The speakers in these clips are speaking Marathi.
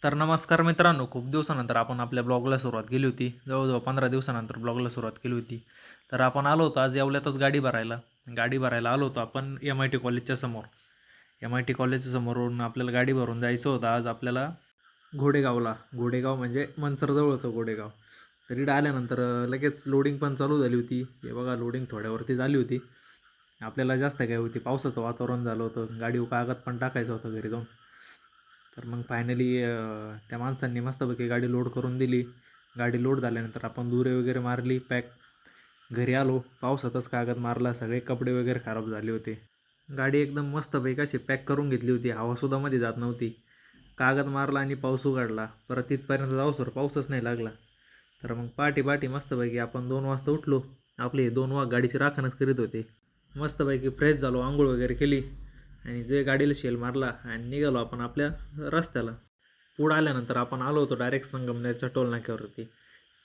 तर नमस्कार मित्रांनो, खूप दिवसानंतर आपण आपल्या ब्लॉगला सुरुवात केली होती. जवळजवळ 15 दिवसानंतर ब्लॉगला सुरुवात केली होती. तर आपण आलो होतो आज येवल्यातच गाडी भरायला आलो होतो आपण MIT कॉलेजच्या समोर. MIT कॉलेजच्या समोरून आपल्याला गाडी भरून जायचं होतं आज आपल्याला घोडेगाव म्हणजे मंचरजवळचं घोडेगाव. तर इकडं आल्यानंतर लगेच लोडिंग पण चालू झाली होती. हे बघा, लोडिंग थोड्यावरती झाली होती. आपल्याला जास्त काय होती, पावसाचं वातावरण झालं होतं, गाडीवर कागद पण टाकायचं होतं घरी जाऊन. तर मग फायनली त्या माणसांनी मस्तपैकी गाडी लोड करून दिली. गाडी लोड झाल्यानंतर आपण दुरे वगैरे मारली पॅक. घरी आलो, पावसातच कागद मारला, सगळे कपडे वगैरे खराब झाले होते. गाडी एकदम मस्तपैकी अशी पॅक करून घेतली होती, हवासुद्धा मध्ये जात नव्हती. कागद मारला आणि पाऊस उघडला, परत तिथपर्यंत जाऊसर पाऊसच नाही लागला. तर मग पाठी मस्तपैकी आपण 2 वाजता उठलो. आपले 2 वाघ गाडीची राखणच करीत होते. मस्तपैकी फ्रेश झालो, आंघोळ वगैरे केली आणि जे गाडीला शेल मारला आणि निघालो आपण आपल्या रस्त्याला. पुढं आल्यानंतर आपण आलो होतो डायरेक्ट संगमनेरच्या टोलनाक्यावरती.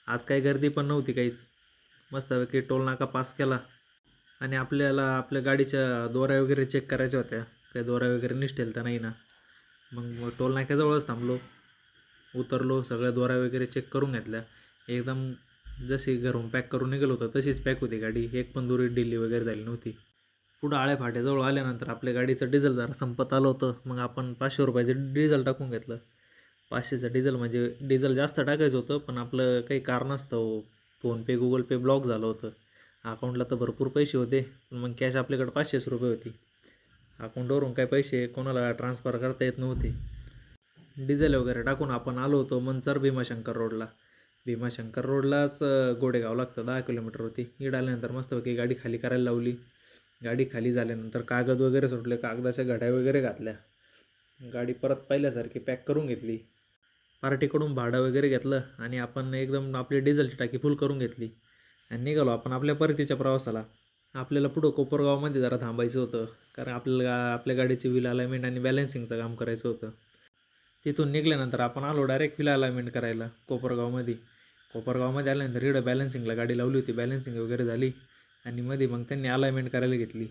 आज काही गर्दी पण नव्हती काहीच. मस्तपैकी टोलनाका पास केला आणि आपल्याला आपल्या गाडीच्या दोऱ्या वगैरे चेक करायच्या होत्या, काही दोऱ्या वगैरे निसटेल तर नाही ना. मग टोलनाक्याजवळच थांबलो, उतरलो, सगळ्या दोऱ्या वगैरे चेक करून घेतल्या. एकदम जशी घरून पॅक करून निघालो होतं तशीच पॅक होती गाडी, एक पण दोरी डिल्ली वगैरे झाली नव्हती. पुढं आळ्या फाट्याजवळ आल्यानंतर आपल्या गाडीचं डिझेल जरा संपत आलं होतं. मग आपण 500 रुपयाचं डिझेल टाकून घेतलं. 500चं डिझेल म्हणजे डिझेल जास्त टाकायचं होतं, पण आपलं काही कारणास्तव फोनपे गुगल पे ब्लॉक झालं होतं. अकाउंटला तर भरपूर पैसे होते, पण मग कॅश आपल्याकडे 500 रुपये होती. अकाउंटवरून काही पैसे कोणाला ट्रान्सफर करता येत नव्हते. डिझेल वगैरे टाकून आपण आलो होतो मंचर भीमाशंकर रोडला. भीमाशंकर रोडलाच गोडेगाव लागतं, 10 किलोमीटर होती. इकडं आल्यानंतर मस्तपैकी गाडी खाली करायला लावली. गाडी खाली झाल्यानंतर कागद वगैरे सुटले, कागदाच्या घड्या वगैरे घातल्या. गाडी परत पहिल्यासारखी पॅक करून घेतली. पार्टीकडून भाडं वगैरे घेतलं आणि आपण एकदम आपली डिझेलची टाकी फुल करून घेतली आणि निघालो आपण आपल्या परतीच्या प्रवासाला. आपल्याला पुढं कोपरगावमध्ये जरा थांबायचं होतं, कारण आपल्याला आपल्या गाडीची व्हील अलाइनमेंट आणि बॅलन्सिंगचं काम करायचं होतं. तिथून निघाल्यानंतर आपण आलो डायरेक्ट व्हील अलाइनमेंट करायला कोपरगावमध्ये. कोपरगावमध्ये आल्यानंतर इकडं बॅलन्सिंगला गाडी लावली होती, बॅलन्सिंग वगैरे झाली आणि मध्ये मग त्यांनी अलाइनमेंट करायला घेतली.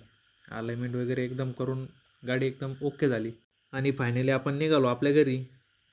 अलाइनमेंट वगैरे एकदम करून गाडी एकदम ओके झाली आणि फायनली आपण निघालो आपल्या घरी.